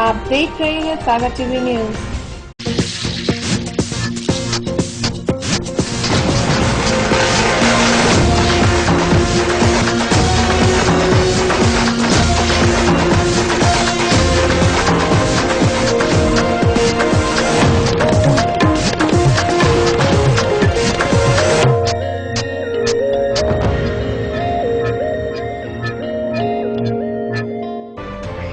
आप देख रहे हैं सागर टीवी न्यूज।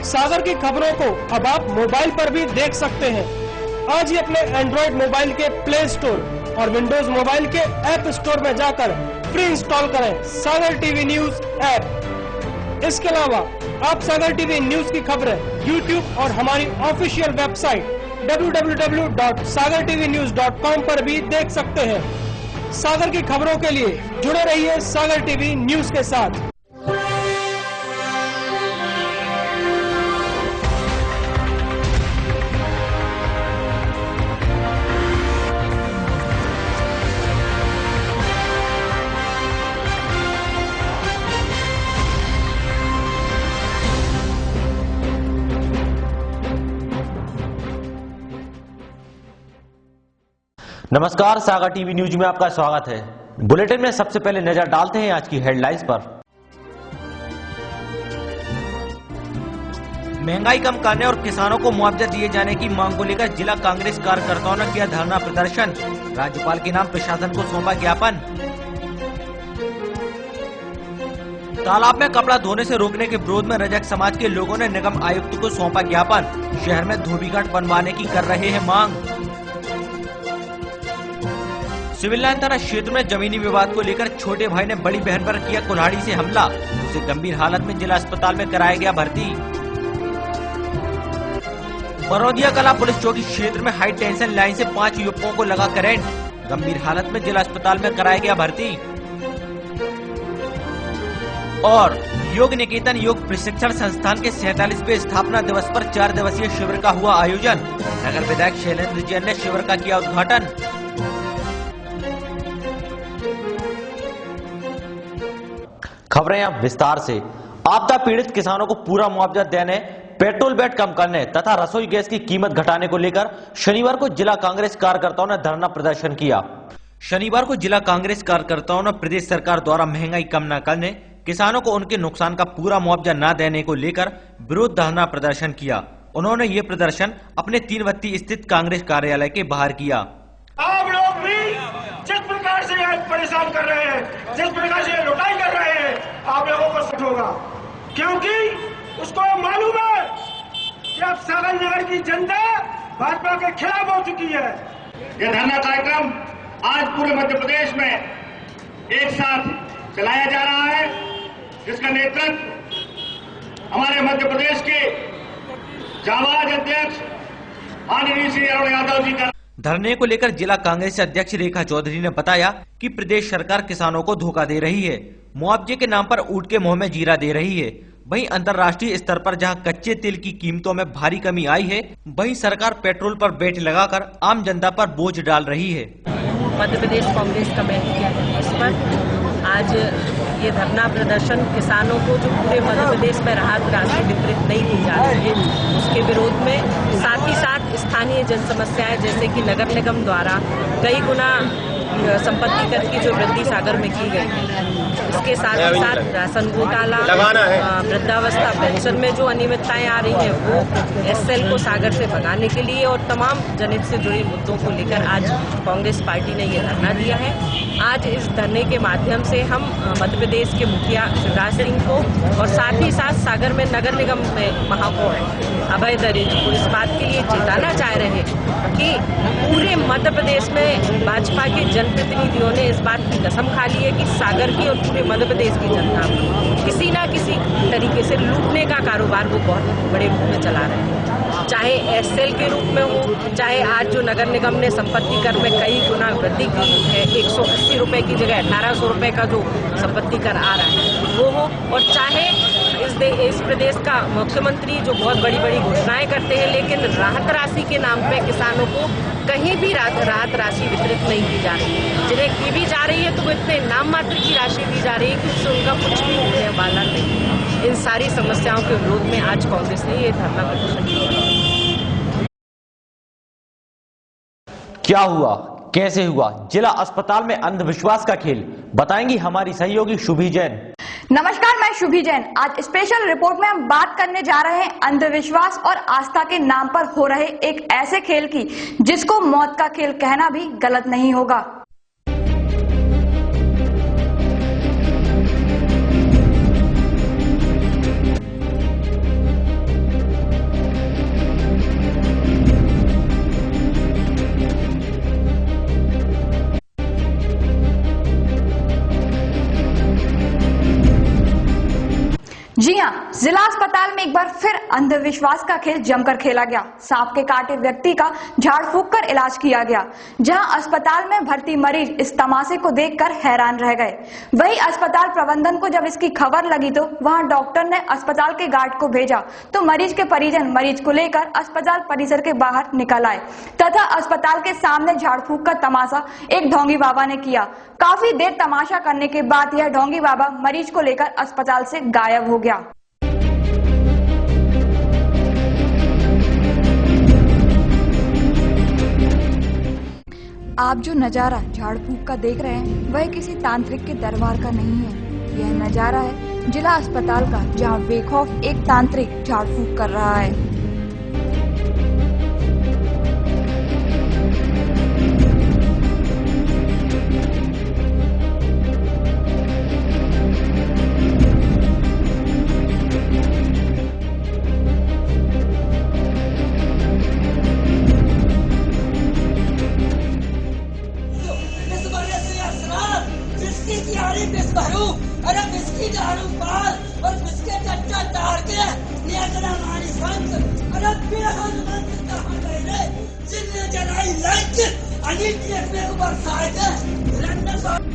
सागर की खबरों को अब आप मोबाइल पर भी देख सकते हैं। आज ही अपने एंड्रॉइड मोबाइल के प्ले स्टोर और विंडोज मोबाइल के ऐप स्टोर में जाकर फ्री इंस्टॉल करें सागर टीवी न्यूज ऐप। इसके अलावा आप सागर टीवी न्यूज की खबरें यूट्यूब और हमारी ऑफिशियल वेबसाइट www.sagartvnews.com पर भी देख सकते हैं। सागर की खबरों के लिए जुड़े रहिए सागर टीवी न्यूज के साथ। नमस्कार, सागर टीवी न्यूज में आपका स्वागत है। बुलेटिन में सबसे पहले नजर डालते हैं आज की हेडलाइंस पर। महंगाई कम करने और किसानों को मुआवजा दिए जाने की मांग को लेकर जिला कांग्रेस कार्यकर्ताओं ने किया धरना प्रदर्शन। राज्यपाल के नाम प्रशासन को सौंपा ज्ञापन। तालाब में कपड़ा धोने से रोकने के विरोध में रजक समाज के लोगों ने निगम आयुक्त को सौंपा ज्ञापन। शहर में धोबीघाट बनवाने की कर रहे हैं मांग। सिविल लाइन थाना क्षेत्र में जमीनी विवाद को लेकर छोटे भाई ने बड़ी बहन पर किया कुल्हाड़ी से हमला। उसे गंभीर हालत में जिला अस्पताल में कराया गया भर्ती। बरौदिया कला पुलिस चौकी क्षेत्र में हाई टेंशन लाइन से 5 युवकों को लगा करंट। गंभीर हालत में जिला अस्पताल में कराया गया भर्ती। और योग निकेतन योग प्रशिक्षण संस्थान के 47वें स्थापना दिवस पर 4 दिवसीय शिविर का हुआ आयोजन। नगर विधायक शैलेंद्र जैन ने शिविर का किया उद्घाटन। खबरें अब विस्तार से। आपदा पीड़ित किसानों को पूरा मुआवजा देने, पेट्रोल बेट कम करने तथा रसोई गैस की कीमत घटाने को लेकर शनिवार को जिला कांग्रेस कार्यकर्ताओं ने धरना प्रदर्शन किया। शनिवार को जिला कांग्रेस कार्यकर्ताओं ने प्रदेश सरकार द्वारा महंगाई कम न करने, किसानों को उनके नुकसान का पूरा मुआवजा न देने को लेकर विरोध धरना प्रदर्शन किया। उन्होंने ये प्रदर्शन अपने 3 बत्ती स्थित कांग्रेस कार्यालय के बाहर किया। आप लोग भी जिस प्रकार से परेशान कर रहे हैं, जिस प्रकार से लुटाई कर रहे हैं, आप लोगों को सच होगा, क्योंकि उसको मालूम है कि अब सागर नगर की जनता भाजपा के खिलाफ हो चुकी है। यह धरना कार्यक्रम आज पूरे मध्य प्रदेश में एक साथ चलाया जा रहा है, जिसका नेतृत्व हमारे मध्य प्रदेश के जाबाज अध्यक्ष माननीय श्री अरुण यादव जी का। धरने को लेकर जिला कांग्रेस अध्यक्ष रेखा चौधरी ने बताया कि प्रदेश सरकार किसानों को धोखा दे रही है, मुआवजे के नाम पर ऊंट के मुंह में जीरा दे रही है। वहीं अंतर्राष्ट्रीय स्तर पर जहां कच्चे तेल की कीमतों में भारी कमी आई है, वहीं सरकार पेट्रोल पर बेट लगाकर आम जनता पर बोझ डाल रही है। मध्य प्रदेश कांग्रेस का बैठक इस पर आज ये धरना प्रदर्शन किसानों को जो पूरे मध्य प्रदेश में राहत राशि वितरित नहीं की जा रही है, उसके विरोध में, साथ ही साथ स्थानीय जन समस्याएं जैसे कि नगर निगम द्वारा कई गुना संपत्ति कर की जो वृद्धि सागर में की गई है, इसके साथ ही साथ राशन घोटाला, वृद्धावस्था पेंशन में जो अनियमितताएं आ रही हैं, वो एसएल को सागर से भगाने के लिए और तमाम जनहित से जुड़े मुद्दों को लेकर आज कांग्रेस पार्टी ने ये धरना दिया है। आज इस धरने के माध्यम से हम मध्य प्रदेश के मुखिया शिवराज सिंह को और साथ ही साथ सागर में नगर निगम में महापौर अभय दरे को इस बात के लिए चेताना चाह रहे हैं कि पूरे मध्य प्रदेश में भाजपा के जनप्रतिनिधियों ने इस बात की कसम खा ली है कि सागर की और पूरे मध्य प्रदेश की जनता को किसी न किसी तरीके से लूटने का कारोबार वो बहुत बड़े रूप में चला रहे हैं, चाहे एसएल के रूप में हो, चाहे आज जो नगर निगम ने संपत्ति कर में कई गुना वृद्धि की है, 180 रुपए की जगह 1800 रुपए का जो संपत्ति कर आ रहा है वो हो, और चाहे इस प्रदेश का मुख्यमंत्री जो बहुत बड़ी बड़ी घोषणाएं करते हैं, लेकिन राहत राशि के नाम पे किसानों को कहीं भी राहत राशि वितरित नहीं की जा रही है। जिन्हें की भी जा रही है तो वो इतने नाम मात्र की राशि दी जा रही है कि उससे उनका कुछ भी होने वाला नहीं। इन सारी समस्याओं के विरोध में आज कांग्रेस ने ये धरना प्रदर्शन किया। क्या हुआ, कैसे हुआ, जिला अस्पताल में अंधविश्वास का खेल, बताएंगी हमारी सहयोगी शुभी जैन। नमस्कार, मैं शुभी जैन। आज स्पेशल रिपोर्ट में हम बात करने जा रहे हैं अंधविश्वास और आस्था के नाम पर हो रहे एक ऐसे खेल की जिसको मौत का खेल कहना भी गलत नहीं होगा। जी हाँ, जिला अस्पताल में एक बार फिर अंधविश्वास का खेल जमकर खेला गया। सांप के काटे व्यक्ति का झाड़ फूंक कर इलाज किया गया, जहां अस्पताल में भर्ती मरीज इस तमाशे को देखकर हैरान रह गए। वही अस्पताल प्रबंधन को जब इसकी खबर लगी तो वहां डॉक्टर ने अस्पताल के गार्ड को भेजा तो मरीज के परिजन मरीज को लेकर अस्पताल परिसर के बाहर निकल आए तथा अस्पताल के सामने झाड़ फूंक का तमाशा एक ढोंगी बाबा ने किया। काफी देर तमाशा करने के बाद यह ढोंगी बाबा मरीज को लेकर अस्पताल से गायब हो गया। आप जो नजारा झाड़ फूंक का देख रहे हैं वह किसी तांत्रिक के दरबार का नहीं है। यह नजारा है जिला अस्पताल का, जहां बेखौफ एक तांत्रिक झाड़ फूंक कर रहा है।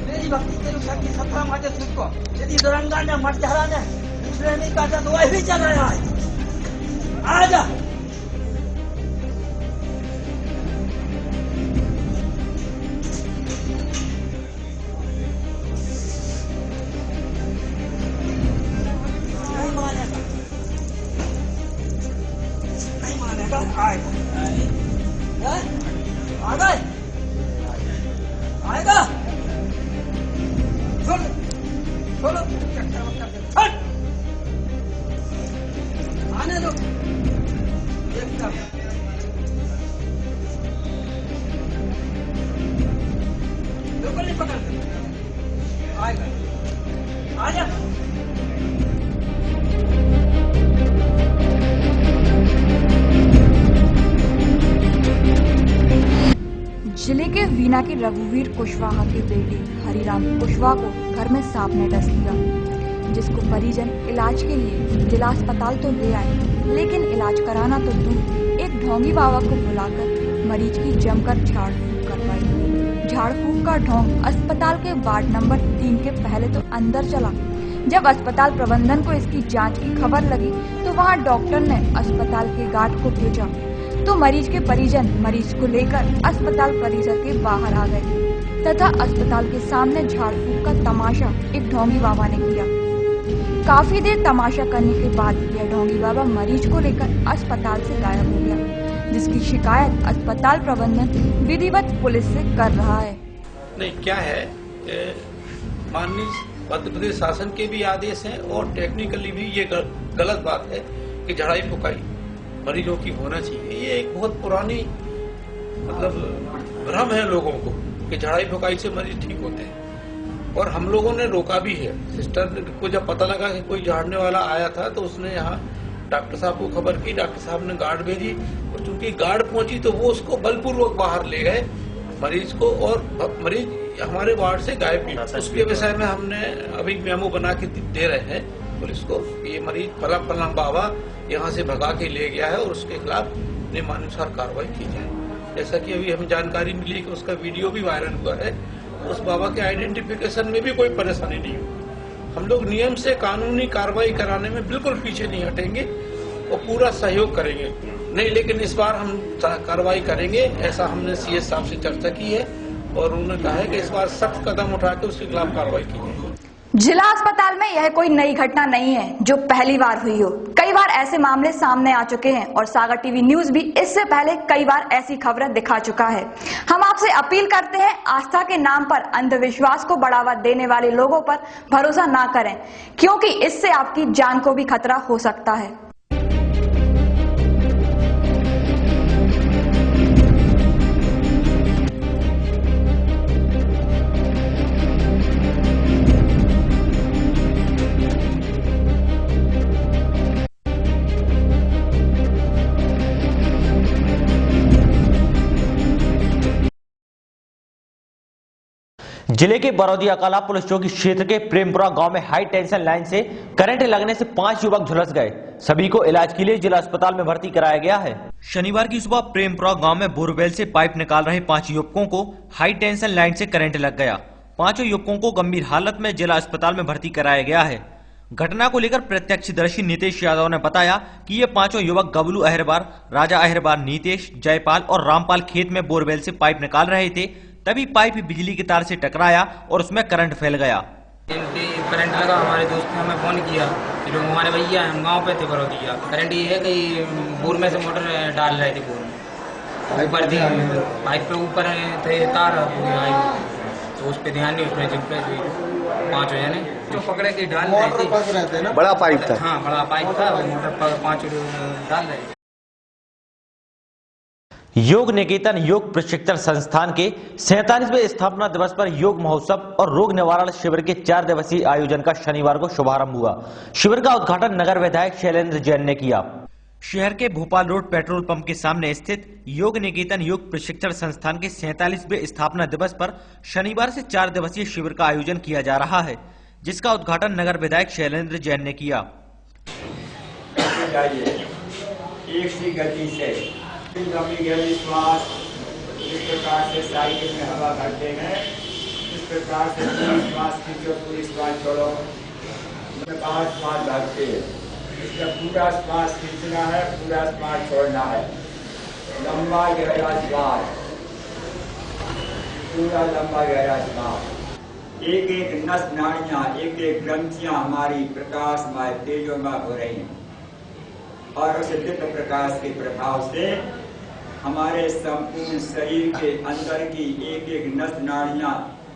मेरी भक्ति तेरू शक्ति सफरा माते तुझको यदि दुरंगा ने मटधरा ने दूसरे नहीं काटा तो वही भी चल रहा है। आजा नहीं मानेगा आएगा छोड़ो आने दो, देखता बिल्कुल नहीं पकड़ते, आएगा आजा। जिले के वीना की रघुवीर कुशवाहा की बेटी हरिराम कुशवाहा को घर में सांप ने डस लिया, जिसको परिजन इलाज के लिए जिला अस्पताल तो ले आए, लेकिन इलाज कराना तो दूर, एक ढोंगी बाबा को बुलाकर मरीज की जमकर झाड़ फूंक करवाई। झाड़ फूंक का ढोंग अस्पताल के वार्ड नंबर 3 के पहले तो अंदर चला। जब अस्पताल प्रबंधन को इसकी जांच की खबर लगी तो वहां डॉक्टर ने अस्पताल के गार्ड को भेजा तो मरीज के परिजन मरीज को लेकर अस्पताल परिसर के बाहर आ गए तथा अस्पताल के सामने झाड़ फूंक का तमाशा एक ढोंगी बाबा ने किया। काफी देर तमाशा करने के बाद यह ढोंगी बाबा मरीज को लेकर अस्पताल से गायब हो गया, जिसकी शिकायत अस्पताल प्रबंधन विधिवत पुलिस से कर रहा है। नहीं, क्या है, माननीय मध्य प्रदेश शासन के भी आदेश हैं और टेक्निकली भी ये गलत बात है कि झड़ाई फुकाई मरीजों की होना चाहिए। ये एक बहुत पुरानी भ्रम है लोगों को कि झड़ाई फुकाई से मरीज ठीक होते हैं, और हम लोगों ने रोका भी है। सिस्टर को जब पता लगा कि कोई झाड़ने वाला आया था तो उसने यहाँ डॉक्टर साहब को खबर की, डॉक्टर साहब ने गार्ड भेजी और चूंकि गार्ड पहुंची तो वो उसको बलपूर्वक बाहर ले गए मरीज को, और मरीज हमारे वार्ड से गायब भी। उसके विषय में हमने अभी मेमो बना के दे रहे हैं पुलिस को कि ये मरीज फलाम बाबा यहाँ से भगा के ले गया है और उसके खिलाफ नियमानुसार कार्रवाई की जाए। जैसा कि अभी हमें जानकारी मिली कि उसका वीडियो भी वायरल हुआ है, उस बाबा के आइडेंटिफिकेशन में भी कोई परेशानी नहीं हुई। हम लोग नियम से कानूनी कार्रवाई कराने में बिल्कुल पीछे नहीं हटेंगे और पूरा सहयोग करेंगे। नहीं, लेकिन इस बार हम कार्रवाई करेंगे, ऐसा हमने सीएस साहब से चर्चा की है और उन्होंने कहा है कि इस बार सख्त कदम उठा के उसके खिलाफ कार्रवाई की जाएगी। जिला अस्पताल में यह कोई नई घटना नहीं है जो पहली बार हुई हो। कई बार बार ऐसे मामले सामने आ चुके हैं और सागर टीवी न्यूज भी इससे पहले कई बार ऐसी खबरें दिखा चुका है। हम आपसे अपील करते हैं, आस्था के नाम पर अंधविश्वास को बढ़ावा देने वाले लोगों पर भरोसा ना करें, क्योंकि इससे आपकी जान को भी खतरा हो सकता है। जिले के बरौदिया कला पुलिस चौकी क्षेत्र के प्रेमपुरा गांव में हाई टेंशन लाइन से करंट लगने से 5 युवक झुलस गए। सभी को इलाज के लिए जिला अस्पताल में भर्ती कराया गया है। शनिवार की सुबह प्रेमपुरा गांव में बोरवेल से पाइप निकाल रहे 5 युवकों को हाई टेंशन लाइन से करंट लग गया। 5 युवकों को गंभीर हालत में जिला अस्पताल में भर्ती कराया गया है। घटना को लेकर प्रत्यक्षदर्शी नीतीश यादव ने बताया कि ये 5 युवक गबलू अहिरबार, राजा अहिरबार, नीतीश, जयपाल और रामपाल खेत में बोरवेल से पाइप निकाल रहे थे। तभी पाइप बिजली की तार से टकराया और उसमें करंट फैल गया। करंट लगा, हमारे दोस्त ने हमें फोन किया कि लोग हमारे भैया हम गांव पे थे बरौदिया। करंट ये है कि बोर में से मोटर डाल रहे थे, बोर ऊपर थी, पाइप पे ऊपर थे तार, तो उस पर ध्यान नहीं, उसमें जिसपे 5 जने जो पकड़े के डाल रहे थे। बड़ा पाइप था? हाँ, बड़ा पाइप था, मोटर पर 5 डाल रहे थे। योग निकेतन योग प्रशिक्षण संस्थान के 47वें स्थापना दिवस पर योग महोत्सव और रोग निवारण शिविर के 4 दिवसीय आयोजन का शनिवार को शुभारंभ हुआ। शिविर का उद्घाटन नगर विधायक शैलेंद्र जैन ने किया। शहर के भोपाल रोड पेट्रोल पंप के सामने स्थित योग निकेतन योग प्रशिक्षण संस्थान के 47वें स्थापना दिवस पर शनिवार से 4 दिवसीय शिविर का आयोजन किया जा रहा है, जिसका उद्घाटन नगर विधायक शैलेंद्र जैन ने किया। एक सी गति से गहरी श्वास, इस प्रकार से साइकिल में हवा भरते हैं, इस प्रकार से पूरी श्वास खींचो, पूरी श्वास छोड़ो, 5 श्वास भरते हैं। इसका पूरा श्वास खींचना है, पूरा श्वास छोड़ना है। लंबा गहरा श्वास, पूरा लंबा गहरा श्वास। एक एक नस नाड़ियाँ, एक एक ग्रंथियाँ हमारी प्रकाशमय तेजोमय हो रही हैं और उस दिव्य प्रकाश के प्रभाव से हमारे संपूर्ण शरीर के अंदर की एक एक नस नाड़ियां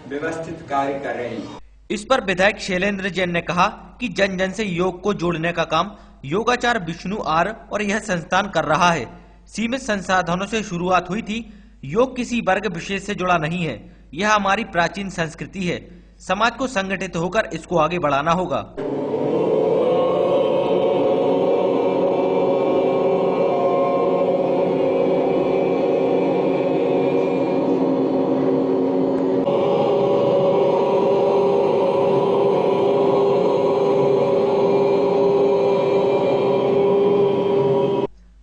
व्यवस्थित कार्य कर रही हैं। इस पर विधायक शैलेंद्र जैन ने कहा कि जन जन से योग को जोड़ने का काम योगाचार्य विष्णु आर और यह संस्थान कर रहा है। सीमित संसाधनों से शुरुआत हुई थी। योग किसी वर्ग विशेष से जुड़ा नहीं है, यह हमारी प्राचीन संस्कृति है। समाज को संगठित होकर इसको आगे बढ़ाना होगा।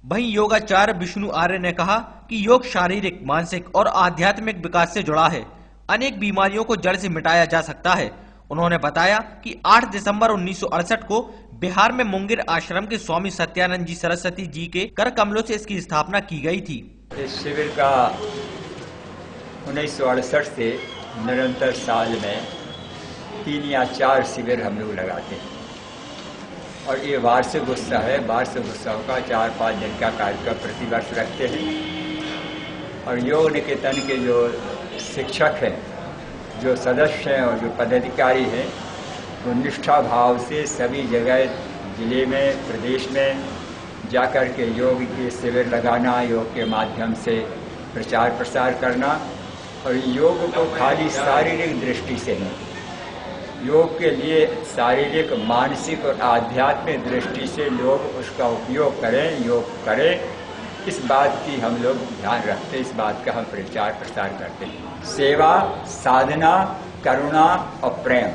वहीं योगाचार्य विष्णु आर्य ने कहा कि योग शारीरिक, मानसिक और आध्यात्मिक विकास से जुड़ा है। अनेक बीमारियों को जड़ से मिटाया जा सकता है। उन्होंने बताया कि 8 दिसंबर 1968 को बिहार में मुंगेर आश्रम के स्वामी सत्यानंद जी सरस्वती जी के कर कमलों से इसकी स्थापना की गई थी। इस शिविर का 1968 से निरंतर साल में 3 या 4 शिविर हम लोग लगाते हैं और ये वार्षिक उत्सव है। वार्षिक उत्सव का 4-5 दिन का कार्यक्रम प्रतिवर्ष रखते हैं और योग निकेतन के जो शिक्षक हैं, जो सदस्य हैं और जो पदाधिकारी हैं, वो निष्ठा भाव से सभी जगह जिले में, प्रदेश में जाकर के योग के शिविर लगाना, योग के माध्यम से प्रचार प्रसार करना और योग को खाली शारीरिक दृष्टि से नहीं, योग के लिए शारीरिक, मानसिक और आध्यात्मिक दृष्टि से लोग उसका उपयोग करें, योग करें, इस बात की हम लोग ध्यान रखते हैं, इस बात का हम प्रचार प्रसार करते हैं। सेवा, साधना, करुणा और प्रेम,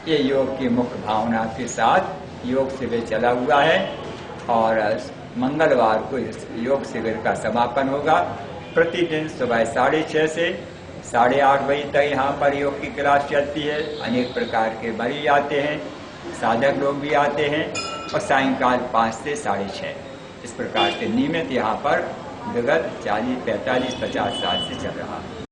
ये योग की मुख्य भावना के साथ योग शिविर चला हुआ है और मंगलवार को इस योग शिविर का समापन होगा। प्रतिदिन सुबह 6:30 से 8:30 बजे तक यहाँ पर योग की क्लास चलती है। अनेक प्रकार के मरीज आते हैं, साधक लोग भी आते हैं और सायंकाल 5 से 6:30 इस प्रकार से नियमित यहाँ पर विगत 40, 45, 50 साल से चल रहा है।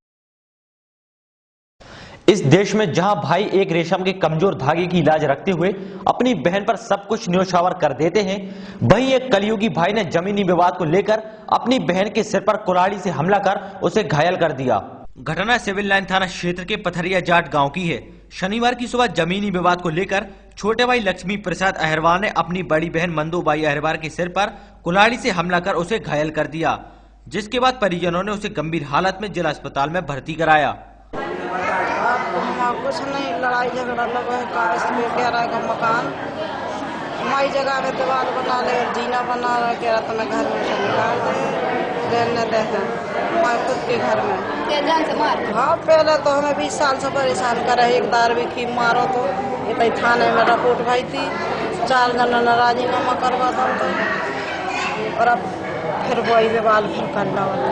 इस देश में जहां भाई एक रेशम के कमजोर धागे की लाज रखते हुए अपनी बहन पर सब कुछ न्योछावर कर देते हैं, वहीं एक कलयुगी भाई ने जमीनी विवाद को लेकर अपनी बहन के सिर पर कुल्हाड़ी से हमला कर उसे घायल कर दिया। घटना सिविल लाइन थाना क्षेत्र के पथरिया जाट गांव की है। शनिवार की सुबह जमीनी विवाद को लेकर छोटे भाई लक्ष्मी प्रसाद अहिरवार ने अपनी बड़ी बहन मंदूबाई अहिरवार के सिर पर कुल्हाड़ी से हमला कर उसे घायल कर दिया, जिसके बाद परिजनों ने उसे गंभीर हालत में जिला अस्पताल में भर्ती कराया। कुछ नहीं, लड़ाई झगड़ा लगा है, काश में कह रहा है का मकान हमारी जगह में दीवार बना ले, जीना बना रहा, कह रहा था मैं घर में से निकाल देने दे हमारे खुद के घर में जान से मार। हाँ, पहले तो हमें 20 साल से परेशान करे, एक दार भी की मारो तो इतनी थाने में रिपोर्ट भाई थी, 4 जन ने राजीनामा करवाता तो, और अब फिर वही विवाद फिर करना वाला।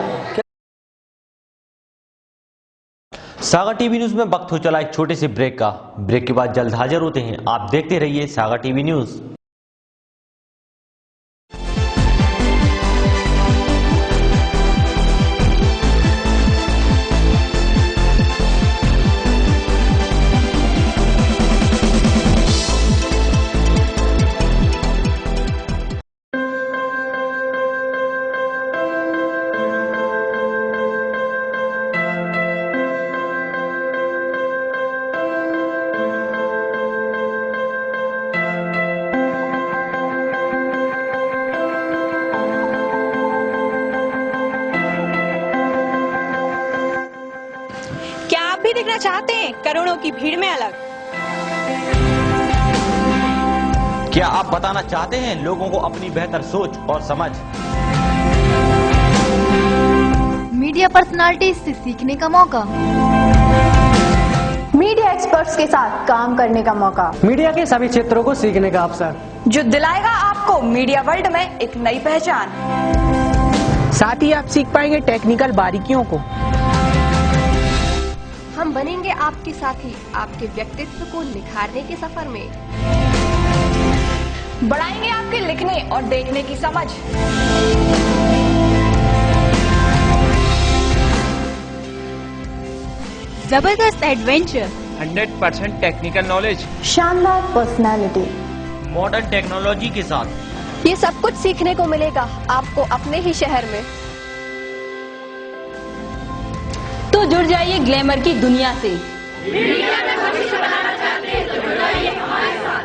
सागर टीवी न्यूज में वक्त हो चला एक छोटे से ब्रेक का। ब्रेक के बाद जल्द हाजिर होते हैं। आप देखते रहिए सागर टीवी न्यूज। दिखना चाहते हैं करोड़ों की भीड़ में अलग? क्या आप बताना चाहते हैं लोगों को अपनी बेहतर सोच और समझ? मीडिया पर्सनालिटी से सीखने का मौका, मीडिया एक्सपर्ट्स के साथ काम करने का मौका, मीडिया के सभी क्षेत्रों को सीखने का अवसर, जो दिलाएगा आपको मीडिया वर्ल्ड में एक नई पहचान। साथ ही आप सीख पाएंगे टेक्निकल बारीकियों को। हम बनेंगे आपके साथी, आपके व्यक्तित्व को निखारने के सफर में। बढ़ाएंगे आपके लिखने और देखने की समझ। जबरदस्त एडवेंचर, 100% टेक्निकल नॉलेज, शानदार पर्सनालिटी, मॉडर्न टेक्नोलॉजी के साथ ये सब कुछ सीखने को मिलेगा आपको अपने ही शहर में। तो जुड़ जाइए ग्लैमर की दुनिया से। मीडिया में भविष्य बनाना चाहते हैं तो जुड़ जाइए हमारे साथ।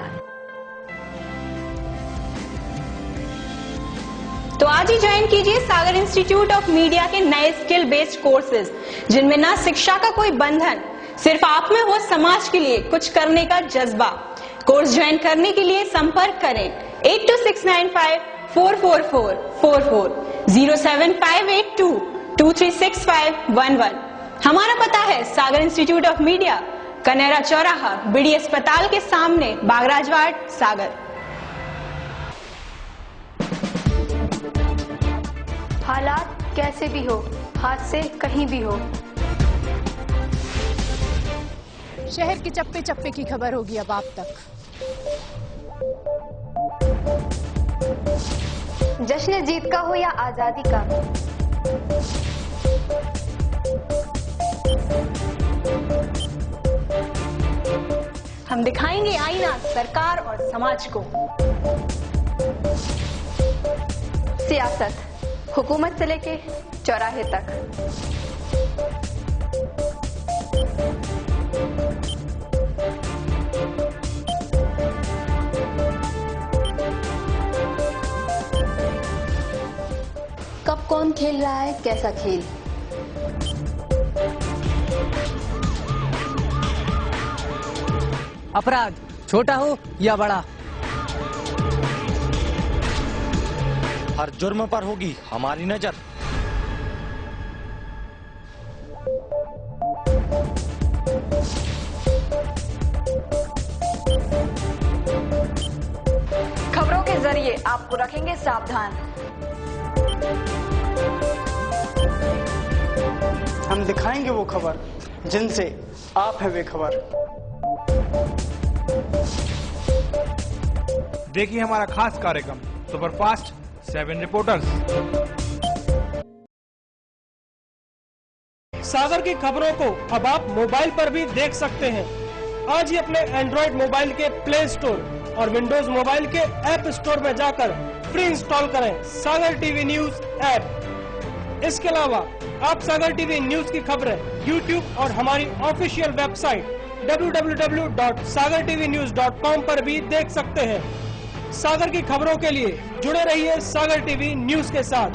तो आज ही ज्वाइन कीजिए सागर इंस्टीट्यूट ऑफ मीडिया के नए स्किल बेस्ड कोर्सेज, जिनमें ना शिक्षा का कोई बंधन, सिर्फ आप में हो समाज के लिए कुछ करने का जज्बा। कोर्स ज्वाइन करने के लिए संपर्क करें 8269544444 07582236511। हमारा पता है सागर इंस्टीट्यूट ऑफ मीडिया, कनेरा चौराहा, बीडी अस्पताल के सामने, बागराजवाड़, सागर। हालात कैसे भी हो, हाथ से कहीं भी हो, शहर के चप्पे चप्पे की खबर होगी अब आप तक। जश्न जीत का हो या आजादी का, हम दिखाएंगे आईना सरकार और समाज को। सियासत हुकूमत से लेके चौराहे तक, कब कौन खेल रहा है कैसा खेल, अपराध छोटा हो या बड़ा, हर जुर्म पर होगी हमारी नजर। खबरों के जरिए आपको रखेंगे सावधान। हम दिखाएंगे वो खबर जिनसे आप है बेखबर। देखिए हमारा खास कार्यक्रम सुपरफास्ट 7 रिपोर्टर्स। सागर की खबरों को अब आप मोबाइल पर भी देख सकते हैं। आज ही अपने एंड्रॉइड मोबाइल के प्ले स्टोर और विंडोज मोबाइल के ऐप स्टोर में जाकर फ्री इंस्टॉल करें सागर टीवी न्यूज ऐप। इसके अलावा आप सागर टीवी न्यूज की खबरें YouTube और हमारी ऑफिशियल वेबसाइट www.sagartvnews.com पर भी देख सकते हैं। सागर की खबरों के लिए जुड़े रहिए सागर टीवी न्यूज के साथ।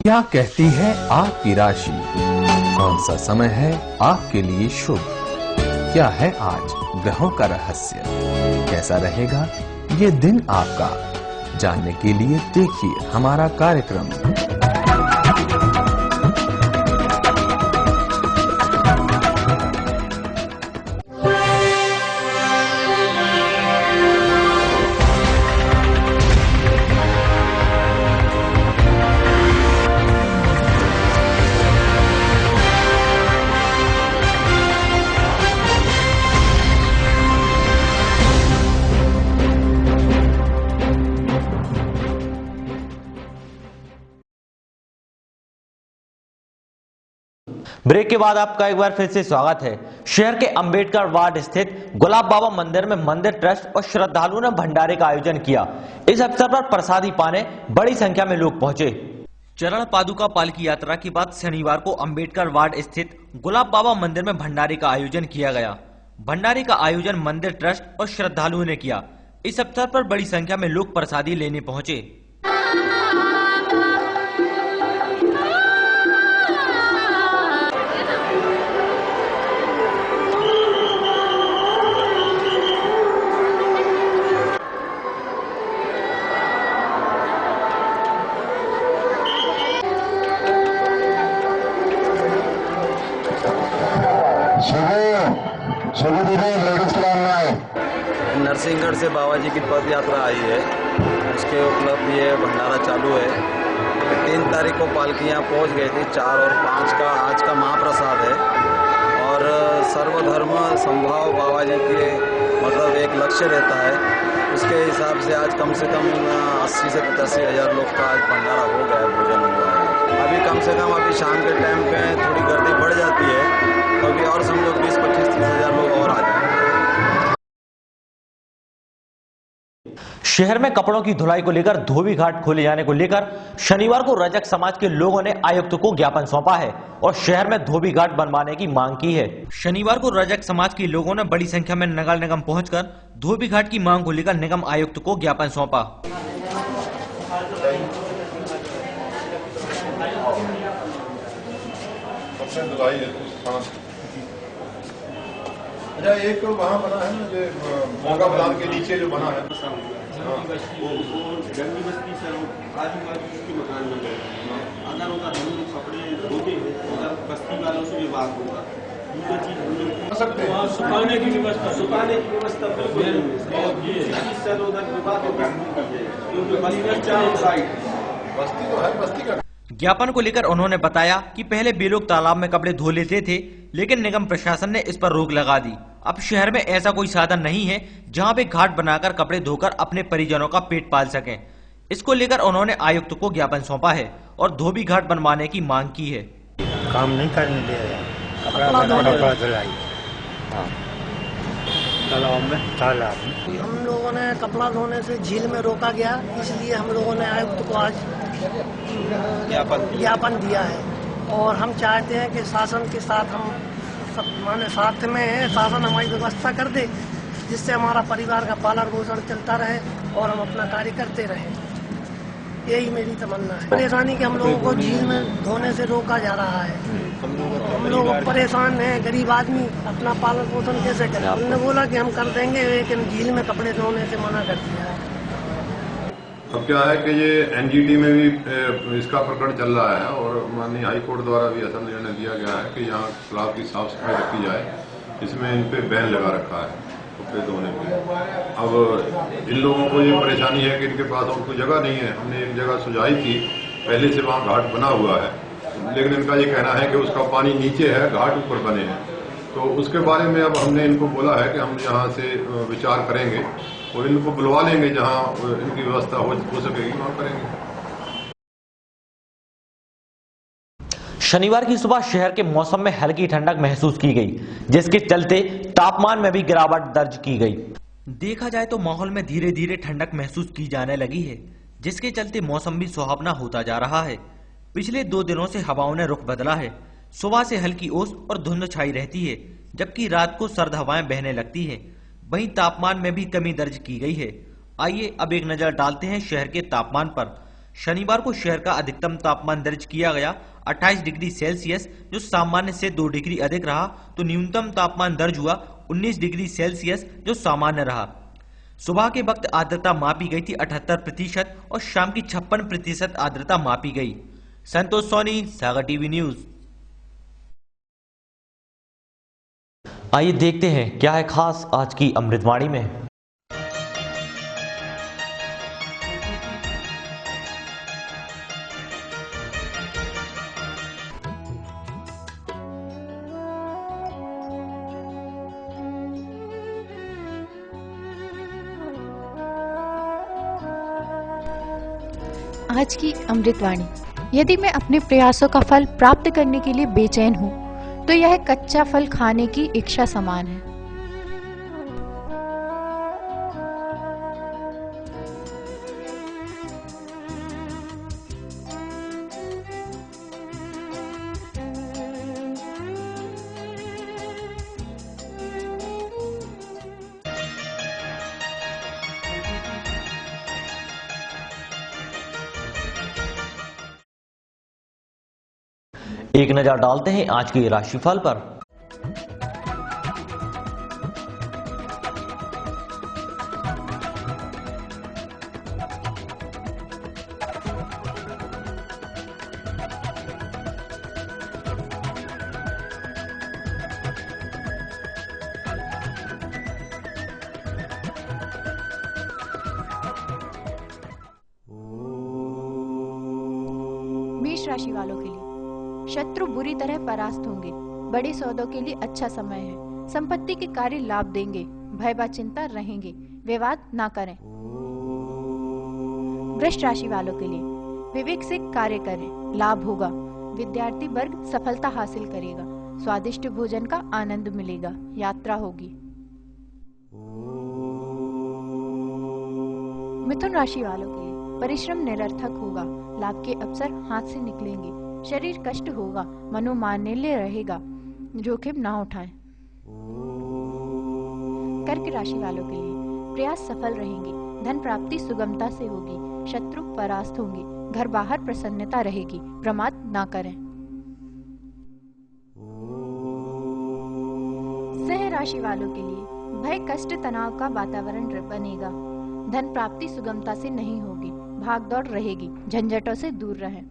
क्या कहती है आपकी राशि? कौन सा समय है आपके लिए शुभ? क्या है आज ग्रहों का रहस्य? कैसा रहेगा ये दिन आपका? जानने के लिए देखिए हमारा कार्यक्रम। ब्रेक के बाद आपका एक बार फिर से स्वागत है। शहर के अंबेडकर वार्ड स्थित गुलाब बाबा मंदिर में मंदिर ट्रस्ट और श्रद्धालुओं ने भंडारे का आयोजन किया। इस अवसर पर प्रसादी पाने बड़ी संख्या में लोग पहुंचे। चरण पादुका पालकी यात्रा के बाद शनिवार को अंबेडकर वार्ड स्थित गुलाब बाबा मंदिर में भंडारे का आयोजन किया गया। भंडारे का आयोजन मंदिर ट्रस्ट और श्रद्धालुओं ने किया। इस अवसर पर बड़ी संख्या में लोग प्रसादी लेने पहुंचे। नरसिंहगढ़ से बाबा जी की पद यात्रा आई है, उसके उपलब्ध ये भंडारा चालू है। 3 तारीख को पालकियाँ पहुंच गई थी। 4 और 5 का आज का महाप्रसाद है और सर्वधर्म संभाव बाबा जी के मतलब एक लक्ष्य रहता है। उसके हिसाब से आज कम से कम 80 से 85 हज़ार लोग का आज भंडारा हो गया है, भोजन हुआ है। अभी कम से कम अभी शाम के टाइम पे थोड़ी गर्दी बढ़ जाती है, तो अभी और समझो 20-25-30 हज़ार लोग और आ जाए। शहर में कपड़ों की धुलाई को लेकर धोबी घाट खोले जाने को लेकर शनिवार को रजक समाज के लोगों ने आयुक्त को ज्ञापन सौंपा है और शहर में धोबी घाट बनवाने की मांग की है। शनिवार को रजक समाज के लोगों ने बड़ी संख्या में नगर निगम पहुंचकर धोबी घाट की मांग को लेकर निगम आयुक्त को ज्ञापन सौंपा। एक वहाँ बना है ना जो मोगा बाजार के नीचे जो बना है, वो गंदी बस्ती से आजू-बाजू के मकान बन गए। अगर उनका हम लोग कपड़े धोते हैं, उधर बस्ती वालों से विवाद होगा। दूसरी चीज हम लोग सकते हैं सुखाने की व्यवस्था बिल्कुल उधर विवाद होगा, क्योंकि बस्ती तो है, बस्ती का। ज्ञापन को लेकर उन्होंने बताया कि पहले वे लोग तालाब में कपड़े धो लेते थे, लेकिन निगम प्रशासन ने इस पर रोक लगा दी। अब शहर में ऐसा कोई साधन नहीं है जहां पे घाट बनाकर कपड़े धोकर अपने परिजनों का पेट पाल सकें। इसको लेकर उन्होंने आयुक्त को ज्ञापन सौंपा है और धोबी घाट बनवाने की मांग की है। काम नहीं करने दे रहे, कपड़ा धुलाई तालाब में। हम लोगों ने कपड़ा धोने से झील में रोका गया, इसलिए हम लोगों ने आयुक्त को आज ज्ञापन दिया है और हम चाहते हैं कि शासन के साथ हम सब माने साथ में है, शासन हमारी व्यवस्था कर दे जिससे हमारा परिवार का पालन पोषण चलता रहे और हम अपना कार्य करते रहें। यही मेरी तमन्ना है। परेशानी कि हम लोगों को झील में धोने से रोका जा रहा है। हम लोग परेशान हैं, गरीब आदमी अपना पालन पोषण कैसे करें। हमने बोला कि हम कर देंगे, लेकिन झील में कपड़े धोने से मना कर दिया है। अब क्या है कि ये एनजीटी में भी इसका प्रकरण चल रहा है और माननीय हाई कोर्ट द्वारा भी ऐसा निर्णय दिया गया है कि यहाँ तालाब की साफ सफाई रखी जाए। इसमें इन पे बैन लगा रखा है कपड़े धोने पे। अब इन लोगों को ये परेशानी है कि इनके पास और कोई जगह नहीं है। हमने एक जगह सुझाई थी, पहले से वहाँ घाट बना हुआ है, लेकिन इनका ये कहना है कि उसका पानी नीचे है, घाट ऊपर बने हैं। तो उसके बारे में अब हमने इनको बोला है कि हम यहाँ से विचार करेंगे और इनको बुलवा लेंगे, जहाँ इनकी व्यवस्था हो सकेगी वहाँ करेंगे। शनिवार की सुबह शहर के मौसम में हल्की ठंडक महसूस की गई, जिसके चलते तापमान में भी गिरावट दर्ज की गई। देखा जाए तो माहौल में धीरे धीरे ठंडक महसूस की जाने लगी है, जिसके चलते मौसम भी सुहावना होता जा रहा है। पिछले 2 दिनों से हवाओं ने रुख बदला है। सुबह से हल्की ओस और धुंध छाई रहती है, जबकि रात को सर्द हवाएं बहने लगती हैं। वहीं तापमान में भी कमी दर्ज की गई है। आइए अब एक नजर डालते हैं शहर के तापमान पर। शनिवार को शहर का अधिकतम तापमान दर्ज किया गया 28 डिग्री सेल्सियस, जो सामान्य से 2 डिग्री अधिक रहा। तो न्यूनतम तापमान दर्ज हुआ 19 डिग्री सेल्सियस, जो सामान्य रहा। सुबह के वक्त आर्द्रता मापी गई थी 78% और शाम की 56% आर्द्रता मापी गई। संतोष सोनी, सागर टीवी न्यूज। आइए देखते हैं क्या है खास आज की अमृतवाणी में। आज की अमृतवाणी। यदि मैं अपने प्रयासों का फल प्राप्त करने के लिए बेचैन हूँ, तो यह कच्चा फल खाने की इच्छा समान है। एक नजर डालते हैं आज के राशिफल पर। मेष राशि वालों के लिए शत्रु बुरी तरह परास्त होंगे। बड़े सौदों के लिए अच्छा समय है। संपत्ति के कार्य लाभ देंगे। भय व चिंता रहेंगे। विवाद ना करें। वृष राशि वालों के लिए विवेक से कार्य करें, लाभ होगा। विद्यार्थी वर्ग सफलता हासिल करेगा। स्वादिष्ट भोजन का आनंद मिलेगा। यात्रा होगी। मिथुन राशि वालों के लिए परिश्रम निरर्थक होगा। लाभ के अवसर हाथ से निकलेंगे। शरीर कष्ट होगा। मनोमालिन्य रहेगा। जोखिम ना उठाएं। कर्क राशि वालों के लिए प्रयास सफल रहेंगे। धन प्राप्ति सुगमता से होगी। शत्रु परास्त होंगे। घर बाहर प्रसन्नता रहेगी। प्रमाद ना करें। सिंह राशि वालों के लिए भय कष्ट तनाव का वातावरण बनेगा। धन प्राप्ति सुगमता से नहीं होगी। भागदौड़ रहेगी। झंझटों से दूर रहें।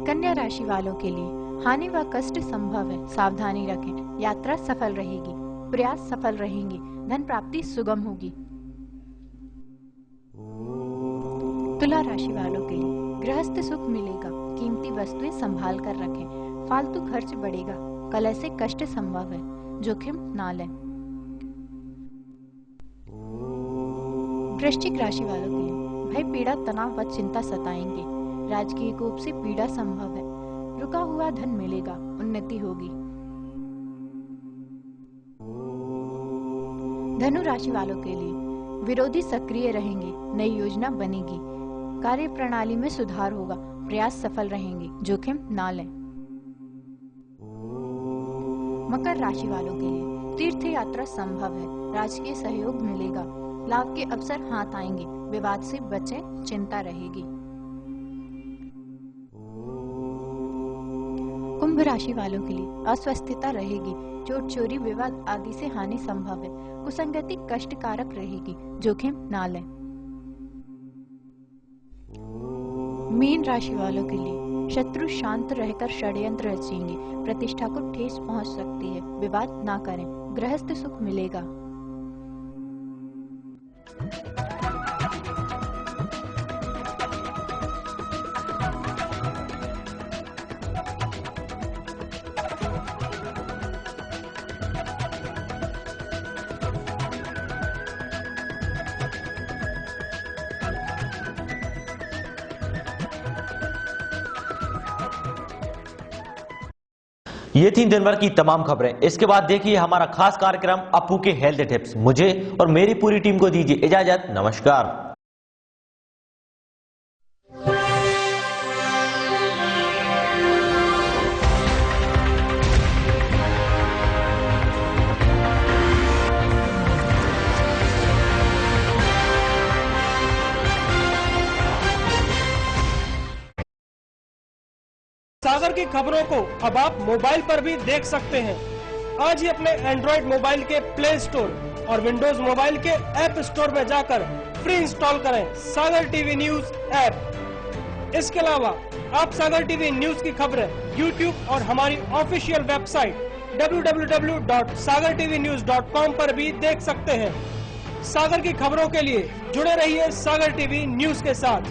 कन्या राशि वालों के लिए हानि व कष्ट संभव है। सावधानी रखें। यात्रा सफल रहेगी। प्रयास सफल रहेंगे। धन प्राप्ति सुगम होगी। तुला राशि वालों के लिए गृहस्थ सुख मिलेगा। कीमती वस्तुएं संभाल कर रखें। फालतू खर्च बढ़ेगा। कलह से कष्ट संभव है। जोखिम ना लें। वृश्चिक राशि वालों के लिए भय पीड़ा तनाव व चिंता सताएंगे। राजकीय कोप से पीड़ा संभव है। रुका हुआ धन मिलेगा। उन्नति होगी। धनु राशि वालों के लिए विरोधी सक्रिय रहेंगे। नई योजना बनेगी। कार्य प्रणाली में सुधार होगा। प्रयास सफल रहेंगे। जोखिम ना लें। मकर राशि वालों के लिए तीर्थ यात्रा संभव है। राजकीय सहयोग मिलेगा। लाभ के अवसर हाथ आएंगे, विवाद से बचें, चिंता रहेगी। कुंभ राशि वालों के लिए अस्वस्थता रहेगी, चोट चोरी विवाद आदि से हानि संभव है। कुसंगति कष्टकारक रहेगी, जोखिम ना लें। मीन राशि वालों के लिए शत्रु शांत रहकर षड्यंत्र रचेंगे, प्रतिष्ठा को ठेस पहुंच सकती है, विवाद ना करें, गृहस्थ सुख मिलेगा। ये थी दिन भर की तमाम खबरें। इसके बाद देखिए हमारा खास कार्यक्रम अपू के हेल्थ टिप्स। मुझे और मेरी पूरी टीम को दीजिए इजाजत। नमस्कार। सागर की खबरों को अब आप मोबाइल पर भी देख सकते हैं। आज ही अपने एंड्रॉइड मोबाइल के प्ले स्टोर और विंडोज मोबाइल के ऐप स्टोर में जाकर फ्री इंस्टॉल करें सागर टीवी न्यूज ऐप। इसके अलावा आप सागर टीवी न्यूज की खबरें YouTube और हमारी ऑफिशियल वेबसाइट www.sagartvnews.com पर भी देख सकते हैं। सागर की खबरों के लिए जुड़े रहिए सागर टीवी न्यूज के साथ।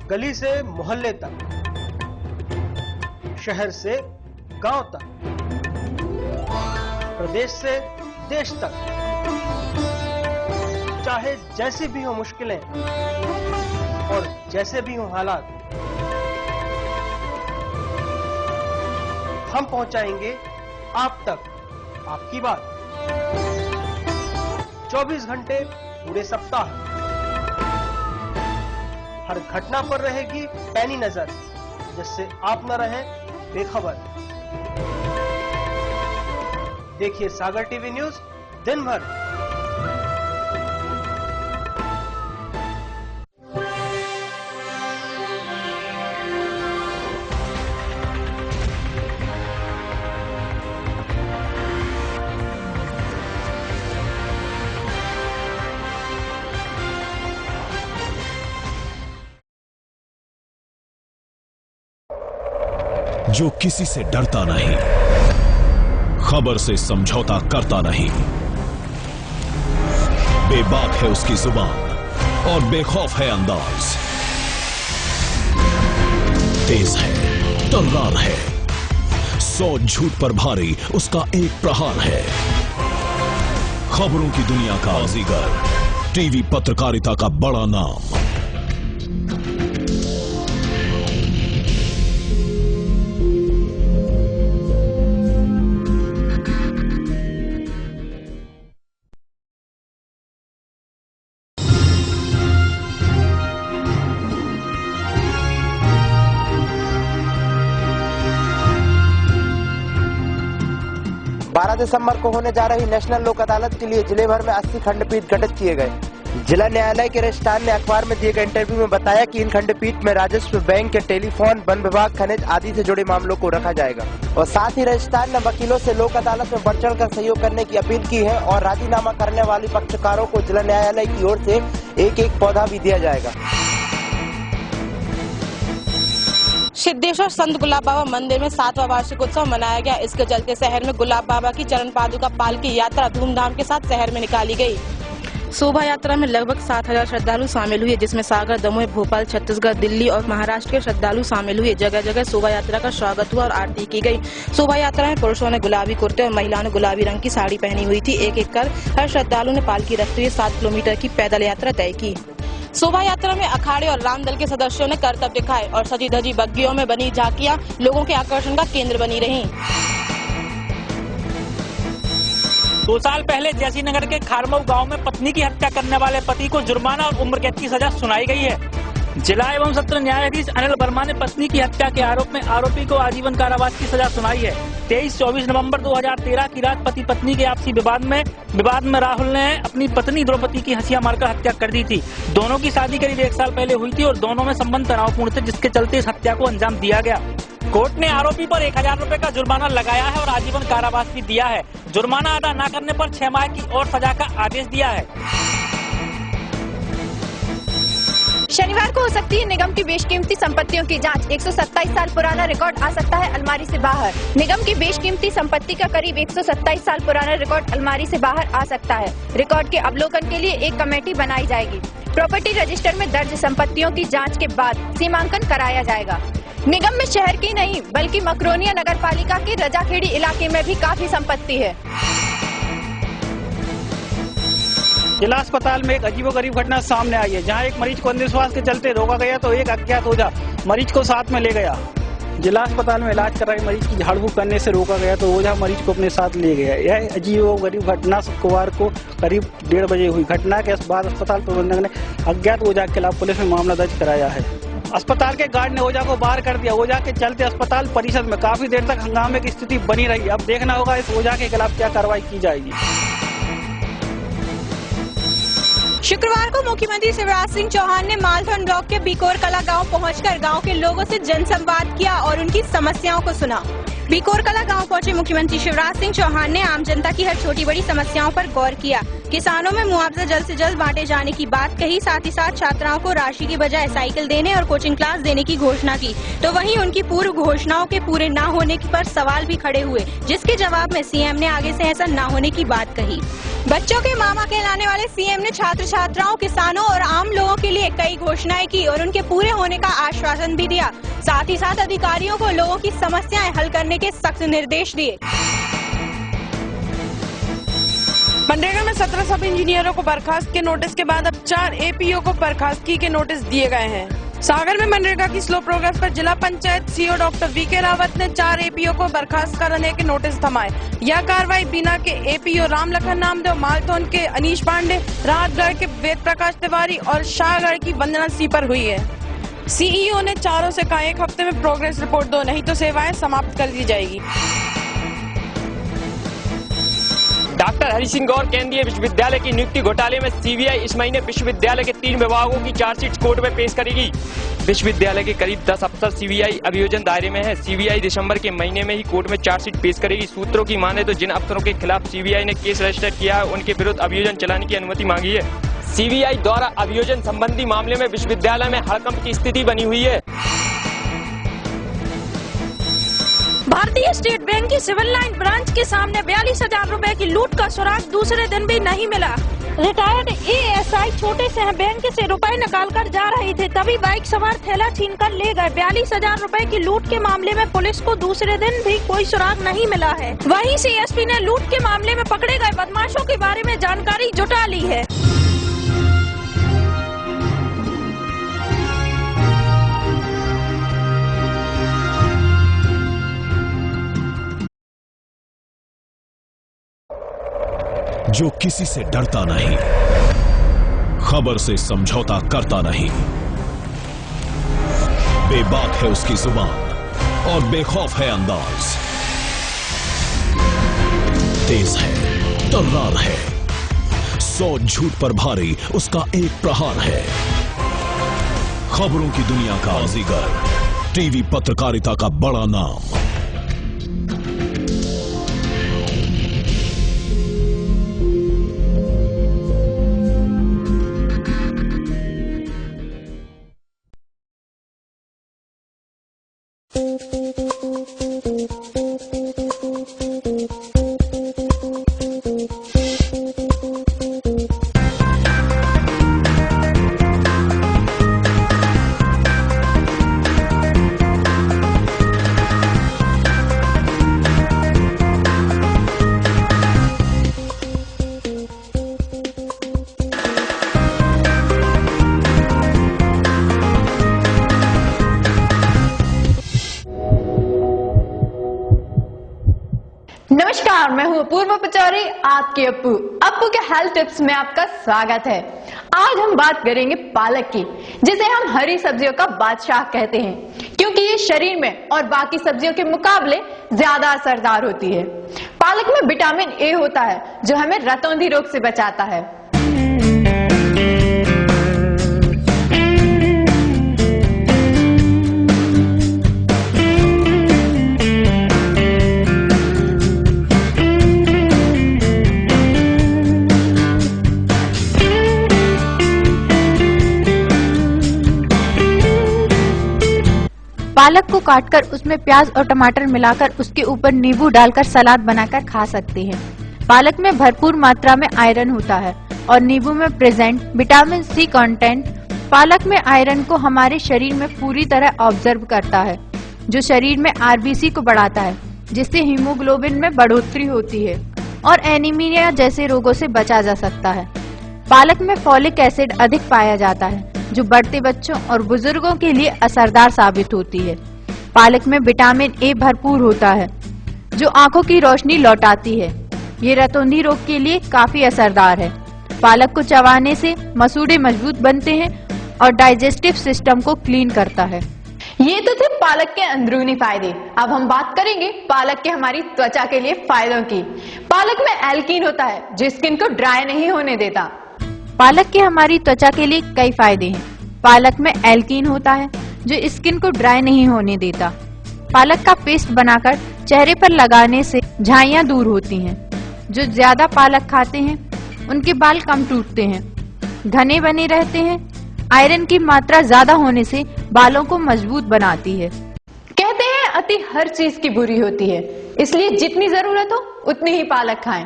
गली से मोहल्ले तक, शहर से गांव तक, प्रदेश से देश तक, चाहे जैसी भी हो मुश्किलें और जैसे भी हो हालात, हम पहुंचाएंगे आप तक आपकी बात। 24 घंटे पूरे सप्ताह, हर घटना पर रहेगी पैनी नजर, जिससे आप न रहें बेखबर। देखिए सागर टीवी न्यूज दिन भर। जो किसी से डरता नहीं, खबर से समझौता करता नहीं, बेबाक है उसकी जुबान और बेखौफ है अंदाज, तेज है, तर्रार है, 100 झूठ पर भारी उसका एक प्रहार है। खबरों की दुनिया का बाजीगर, टीवी पत्रकारिता का बड़ा नाम। दिसंबर को होने जा रही नेशनल लोक अदालत के लिए जिले भर में 80 खंडपीठ गठित किए गए। जिला न्यायालय के रजिस्ट्रार ने अखबार में दिए गए इंटरव्यू में बताया कि इन खंडपीठ में राजस्व, बैंक, टेलीफोन, वन विभाग, खनिज आदि से जुड़े मामलों को रखा जाएगा। और साथ ही रजिस्ट्रार ने वकीलों से लोक अदालत में बढ़ चढ़ कर सहयोग करने की अपील की है और राजीनामा करने वाले पक्षकारों को जिला न्यायालय की ओर से एक पौधा भी दिया जाएगा। सिद्धेश्वर संत गुलाब बाबा मंदिर में 7वां वार्षिक उत्सव मनाया गया। इसके चलते शहर में गुलाब बाबा की चरण पादुका पालकी यात्रा धूमधाम के साथ शहर में निकाली गई। शोभा यात्रा में लगभग 7,000 श्रद्धालु शामिल हुए, जिसमें सागर, दमोह, भोपाल, छत्तीसगढ़, दिल्ली और महाराष्ट्र के श्रद्धालु शामिल हुए। जगह जगह शोभा यात्रा का स्वागत हुआ और आरती की गई। शोभा यात्रा में पुरुषों ने गुलाबी कुर्ते और महिलाओं ने गुलाबी रंग की साड़ी पहनी हुई थी। एक एक कर हर श्रद्धालु ने पालकी रखते हुए 7 किलोमीटर की पैदल यात्रा तय की। शोभा यात्रा में अखाड़े और रामदल के सदस्यों ने करतब दिखाए और सजी धजी बग्गियों में बनी झांकियां लोगों के आकर्षण का केंद्र बनी रहीं। 2 साल पहले जैसीनगर के खारमऊ गांव में पत्नी की हत्या करने वाले पति को जुर्माना और उम्र कैद की सजा सुनाई गई है। जिला एवं सत्र न्यायाधीश अनिल वर्मा ने पत्नी की हत्या के आरोप में आरोपी को आजीवन कारावास की सजा सुनाई है। 23-24 नवंबर 2013 की रात पति पत्नी के आपसी विवाद में राहुल ने अपनी पत्नी द्रौपदी की हंसिया मारकर हत्या कर दी थी। दोनों की शादी करीब 1 साल पहले हुई थी और दोनों में संबंध तनावपूर्ण थे, जिसके चलते इस हत्या को अंजाम दिया गया। कोर्ट ने आरोपी पर 1000 रुपए का जुर्माना लगाया है और आजीवन कारावास भी दिया है। जुर्माना अदा न करने पर 6 माह की और सजा का आदेश दिया है। शनिवार को हो सकती है निगम की बेशकीमती संपत्तियों की जांच। 127 साल पुराना रिकॉर्ड आ सकता है अलमारी से बाहर। निगम की बेशकीमती संपत्ति का करीब 127 साल पुराना रिकॉर्ड अलमारी से बाहर आ सकता है। रिकॉर्ड के अवलोकन के लिए एक कमेटी बनाई जाएगी। प्रॉपर्टी रजिस्टर में दर्ज संपत्तियों की जांच के बाद सीमांकन कराया जाएगा। निगम में शहर की नहीं बल्कि मकरोनिया नगर पालिका के रजाखेड़ी इलाके में भी काफी संपत्ति है। जिला अस्पताल में एक अजीबोगरीब घटना सामने आई है, जहां एक मरीज को अंधविश्वास के चलते रोका गया तो एक अज्ञात ओझा मरीज को साथ में ले गया। जिला अस्पताल में इलाज कर रहे मरीज की झाड़ फूक करने से रोका गया तो ओझा मरीज को अपने साथ ले गया। यह अजीबोगरीब घटना शुक्रवार को करीब 1:30 बजे हुई। घटना के बाद अस्पताल प्रबंधक ने अज्ञात ओझा के खिलाफ पुलिस में मामला दर्ज कराया है। अस्पताल के गार्ड ने ओझा को बाहर कर दिया। ओझा के चलते अस्पताल परिसर में काफी देर तक हंगामे की स्थिति बनी रही। अब देखना होगा इस ओझा के खिलाफ क्या कार्रवाई की जाएगी। शुक्रवार को मुख्यमंत्री शिवराज सिंह चौहान ने मालथौन ब्लॉक के बीकोर कला गांव पहुंचकर गांव के लोगों से जनसंवाद किया और उनकी समस्याओं को सुना। बीकोर कला गांव पहुंचे मुख्यमंत्री शिवराज सिंह चौहान ने आम जनता की हर छोटी बड़ी समस्याओं पर गौर किया। किसानों में मुआवजा जल्द से जल्द बांटे जाने की बात कही। साथ ही साथ छात्राओं को राशि की बजाय साइकिल देने और कोचिंग क्लास देने की घोषणा की। तो वहीं उनकी पूर्व घोषणाओं के पूरे न होने पर सवाल भी खड़े हुए, जिसके जवाब में सीएम ने आगे से ऐसा न होने की बात कही। बच्चों के मामा कहलाने वाले सीएम ने छात्र छात्राओं, किसानों और आम लोगों के लिए कई घोषणाएं की और उनके पूरे होने का आश्वासन भी दिया। साथ ही साथ अधिकारियों को लोगों की समस्याएं हल करने के सख्त निर्देश दिए। मनरेगा में 17 सब इंजीनियरों को बर्खास्त के नोटिस के बाद अब 4 एपीओ को बर्खास्तगी के नोटिस दिए गए हैं। सागर में मनरेगा की स्लो प्रोग्रेस पर जिला panchayat CEO doctor VK Rawat ने 4 एपीओ को बर्खास्त करने के नोटिस थमाए। यह कार्रवाई बीना के एपीओ रामलखन नामदेव, मालथौन के अनीश पांडे, राहतगढ़ के वेद प्रकाश तिवारी और शाहगढ़ की वंदना सी पर हुई है। सीईओ ने चारों से कहा 1 हफ्ते में प्रोग्रेस रिपोर्ट दो, नहीं तो सेवाएं समाप्त कर दी जाएगी। डॉक्टर हरि सिंह गौर केंद्रीय विश्वविद्यालय की नियुक्ति घोटाले में सीबीआई इस महीने विश्वविद्यालय के 3 विभागों की चार्जशीट कोर्ट में पेश करेगी। विश्वविद्यालय के करीब 10 अफसर सीबीआई अभियोजन दायरे में है। सीबीआई दिसंबर के महीने में ही कोर्ट में चार्जशीट पेश करेगी। सूत्रों की माने तो जिन अफसरों के खिलाफ सीबीआई ने केस रजिस्टर किया है उनके विरुद्ध अभियोजन चलाने की अनुमति मांगी है। सीबीआई द्वारा अभियोजन संबंधी मामले में विश्वविद्यालय में हड़कंप की स्थिति बनी हुई है। भारतीय स्टेट बैंक की सिविल लाइन ब्रांच के सामने 42,000 रुपए की लूट का सुराग दूसरे दिन भी नहीं मिला। रिटायर्ड एएसआई छोटे से बैंक से रुपए निकालकर जा रहे थे, तभी बाइक सवार थैला छीनकर ले गए। 42,000 रुपए की लूट के मामले में पुलिस को दूसरे दिन भी कोई सुराग नहीं मिला है। वहीं सीएसपी ने लूट के मामले में पकड़े गए बदमाशों के बारे में जानकारी जुटा ली है। जो किसी से डरता नहीं, खबर से समझौता करता नहीं, बेबाक है उसकी जुबान और बेखौफ है अंदाज, तेज है, तर्रार है, 100 झूठ पर भारी उसका एक प्रहार है। खबरों की दुनिया का बाजीगर, टीवी पत्रकारिता का बड़ा नाम। आपके अप्पू के हेल्थ टिप्स में आपका स्वागत है। आज हम बात करेंगे पालक की, जिसे हम हरी सब्जियों का बादशाह कहते हैं, क्योंकि ये शरीर में और बाकी सब्जियों के मुकाबले ज्यादा असरदार होती है। पालक में विटामिन ए होता है जो हमें रतौंधी रोग से बचाता है। पालक को काटकर उसमें प्याज और टमाटर मिलाकर उसके ऊपर नींबू डालकर सलाद बनाकर खा सकते हैं। पालक में भरपूर मात्रा में आयरन होता है और नींबू में प्रेजेंट विटामिन सी कंटेंट पालक में आयरन को हमारे शरीर में पूरी तरह ऑब्जर्व करता है, जो शरीर में आरबीसी को बढ़ाता है, जिससे हीमोग्लोबिन में बढ़ोतरी होती है और एनीमिया जैसे रोगों से बचा जा सकता है। पालक में फॉलिक एसिड अधिक पाया जाता है, जो बढ़ते बच्चों और बुजुर्गों के लिए असरदार साबित होती है। पालक में विटामिन ए भरपूर होता है, जो आंखों की रोशनी लौटाती है। ये रतौंधी रोग के लिए काफी असरदार है। पालक को चबाने से मसूड़े मजबूत बनते हैं और डाइजेस्टिव सिस्टम को क्लीन करता है। ये तो थे पालक के अंदरूनी फायदे। अब हम बात करेंगे पालक के हमारी त्वचा के लिए फायदों की। पालक में एल्कीन होता है जो स्किन को ड्राई नहीं होने देता। पालक के हमारी त्वचा के लिए कई फायदे हैं। पालक में एल्कीन होता है जो स्किन को ड्राई नहीं होने देता। पालक का पेस्ट बनाकर चेहरे पर लगाने से झाइयां दूर होती हैं। जो ज्यादा पालक खाते हैं उनके बाल कम टूटते हैं, घने बने रहते हैं। आयरन की मात्रा ज्यादा होने से बालों को मजबूत बनाती है। कहते हैं अति हर चीज की बुरी होती है, इसलिए जितनी जरूरत हो उतनी ही पालक खाएं।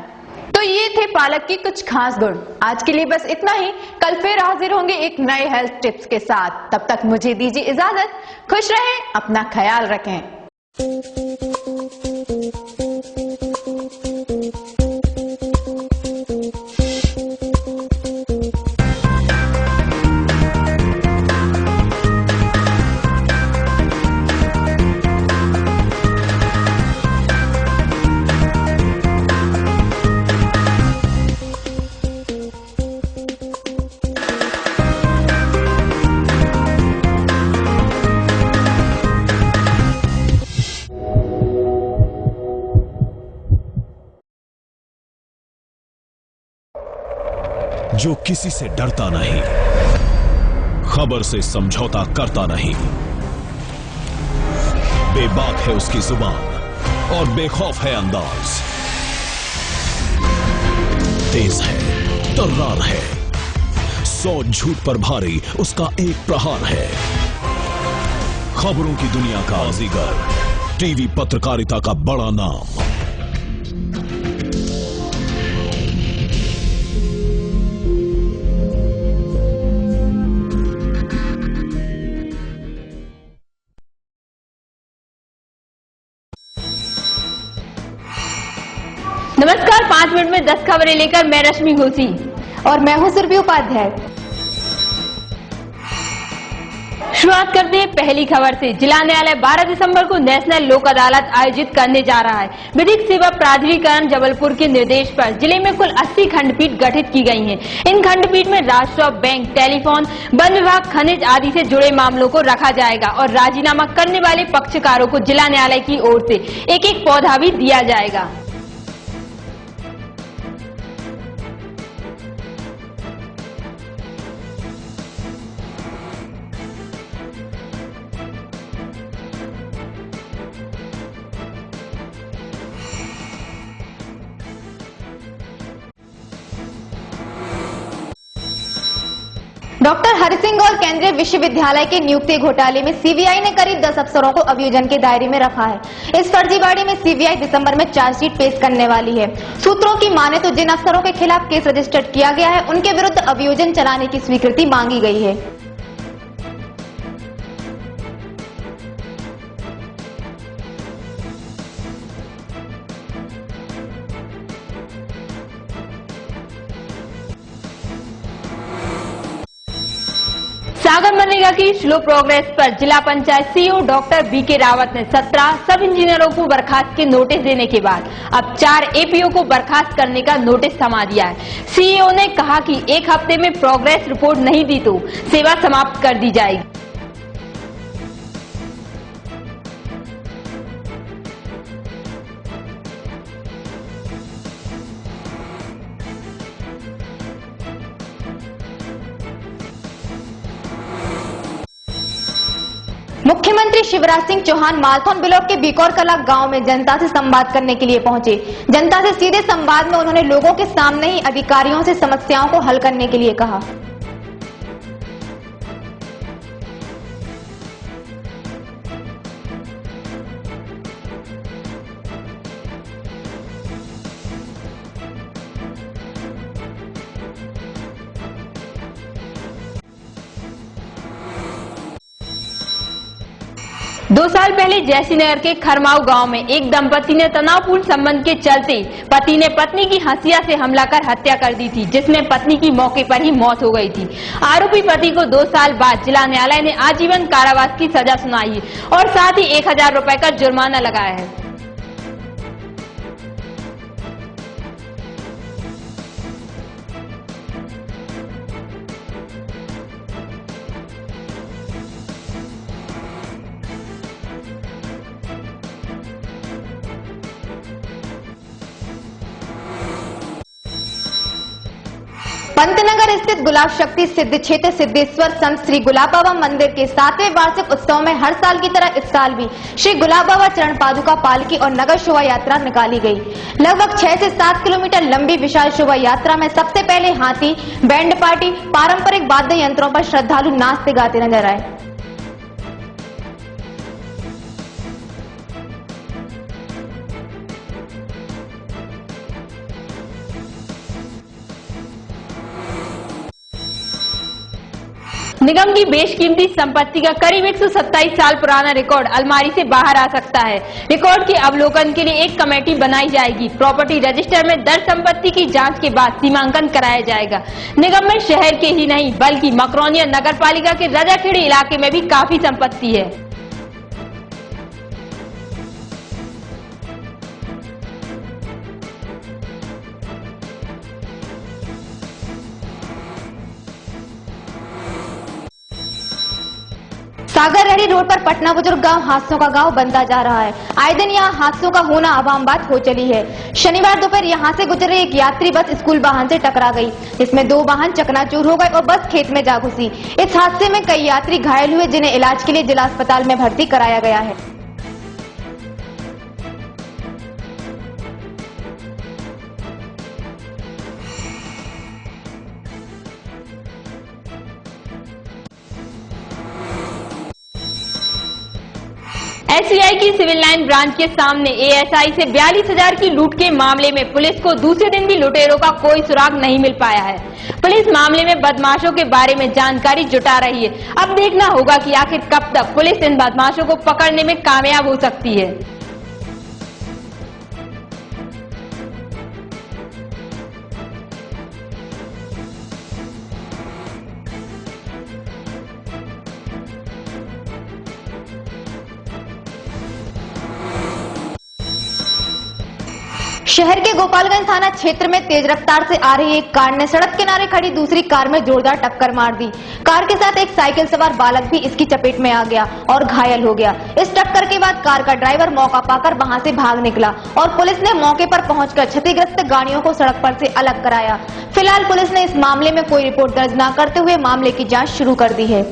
तो ये थे पालक की कुछ खास गुण। आज के लिए बस इतना ही। कल फिर हाजिर होंगे एक नए हेल्थ टिप्स के साथ। तब तक मुझे दीजिए इजाजत। खुश रहें, अपना ख्याल रखें। जो किसी से डरता नहीं, खबर से समझौता करता नहीं, बेबाक है उसकी जुबान और बेखौफ है अंदाज, तेज है, तर्रार है, 100 झूठ पर भारी उसका एक प्रहार है। खबरों की दुनिया का बाजीगर, टीवी पत्रकारिता का बड़ा नाम। नमस्कार, 5 मिनट में 10 खबरें लेकर मैं रश्मि घोसी और मैं हूं सुरभि उपाध्याय। शुरुआत करते हैं पहली खबर से। जिला न्यायालय 12 दिसंबर को नेशनल लोक अदालत आयोजित करने जा रहा है। विधिक सेवा प्राधिकरण जबलपुर के निर्देश पर जिले में कुल 80 खंडपीठ गठित की गई हैं। इन खंडपीठ में राजस्व, बैंक, टेलीफोन, वन विभाग, खनिज आदि से जुड़े मामलों को रखा जाएगा और राजीनामा करने वाले पक्षकारों को जिला न्यायालय की ओर से एक पौधा भी दिया जाएगा। डॉक्टर हरि सिंह और केंद्रीय विश्वविद्यालय के नियुक्ति घोटाले में सीबीआई ने करीब 10 अफसरों को अभियोजन के दायरे में रखा है। इस फर्जीवाड़े में सीबीआई दिसंबर में चार्जशीट पेश करने वाली है। सूत्रों की माने तो जिन अफसरों के खिलाफ केस रजिस्टर्ड किया गया है उनके विरुद्ध अभियोजन चलाने की स्वीकृति मांगी गई है। नागर मनरेगा की स्लो प्रोग्रेस पर जिला panchayat CEO doctor BK Rawat ने 17 सब इंजीनियरों को बर्खास्त के नोटिस देने के बाद अब 4 एपीओ को बर्खास्त करने का नोटिस थमा दिया है। सीईओ ने कहा कि 1 हफ्ते में प्रोग्रेस रिपोर्ट नहीं दी तो सेवा समाप्त कर दी जाएगी। मुख्यमंत्री शिवराज सिंह चौहान मालथौन ब्लॉक के बिकौर कला गांव में जनता से संवाद करने के लिए पहुंचे। जनता से सीधे संवाद में उन्होंने लोगों के सामने ही अधिकारियों से समस्याओं को हल करने के लिए कहा। दो साल पहले जयसीनगर के खरमाऊ गांव में एक दंपति ने तनावपूर्ण संबंध के चलते पति ने पत्नी की हंसिया से हमला कर हत्या कर दी थी, जिसमें पत्नी की मौके पर ही मौत हो गई थी। आरोपी पति को 2 साल बाद जिला न्यायालय ने आजीवन कारावास की सजा सुनाई है और साथ ही 1000 रुपए का जुर्माना लगाया है। पंतनगर स्थित गुलाब शक्ति सिद्ध क्षेत्र सिद्धेश्वर संत श्री गुलाब बाबा मंदिर के 7वें वार्षिक उत्सव में हर साल की तरह इस साल भी श्री गुलाब बाबा चरण पादुका पालकी और नगर शोभा यात्रा निकाली गई। लगभग 6 से 7 किलोमीटर लंबी विशाल शोभा यात्रा में सबसे पहले हाथी, बैंड पार्टी, पारंपरिक वाद्य यंत्रों पर श्रद्धालु नाचते गाते नजर आए। निगम की बेशकीमती संपत्ति का करीब 127 साल पुराना रिकॉर्ड अलमारी से बाहर आ सकता है। रिकॉर्ड के अवलोकन के लिए एक कमेटी बनाई जाएगी। प्रॉपर्टी रजिस्टर में दर्ज संपत्ति की जांच के बाद सीमांकन कराया जाएगा। निगम में शहर के ही नहीं बल्कि मकरौनिया नगर पालिका के रजाखेड़ी इलाके में भी काफी संपत्ति है। सागर रेहड़ी रोड पर पटना बुजुर्ग गांव हादसों का गांव बनता जा रहा है। आए दिन यहां हादसों का होना आम बात हो चली है। शनिवार दोपहर यहां से गुजर रही एक यात्री बस स्कूल वाहन से टकरा गई, जिसमें 2 वाहन चकनाचूर हो गए और बस खेत में जा घुसी। इस हादसे में कई यात्री घायल हुए, जिन्हें इलाज के लिए जिला अस्पताल में भर्ती कराया गया है। एसबीआई की सिविल लाइन ब्रांच के सामने एएसआई से 42,000 की लूट के मामले में पुलिस को दूसरे दिन भी लुटेरों का कोई सुराग नहीं मिल पाया है। पुलिस मामले में बदमाशों के बारे में जानकारी जुटा रही है। अब देखना होगा कि आखिर कब तक पुलिस इन बदमाशों को पकड़ने में कामयाब हो सकती है। शहर के गोपालगंज थाना क्षेत्र में तेज रफ्तार से आ रही एक कार ने सड़क किनारे खड़ी दूसरी कार में जोरदार टक्कर मार दी। कार के साथ एक साइकिल सवार बालक भी इसकी चपेट में आ गया और घायल हो गया। इस टक्कर के बाद कार का ड्राइवर मौका पाकर वहां से भाग निकला और पुलिस ने मौके पर पहुंचकर क्षतिग्रस्त गाड़ियों को सड़क पर से अलग कराया। फिलहाल पुलिस ने इस मामले में कोई रिपोर्ट दर्ज न करते हुए मामले की जाँच शुरू कर दी है।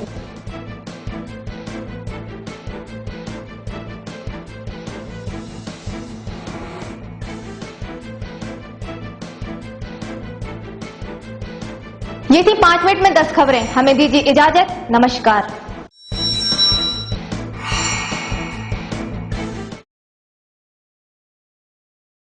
ये थी 5 मिनट में 10 खबरें। हमें दीजिए इजाजत। नमस्कार।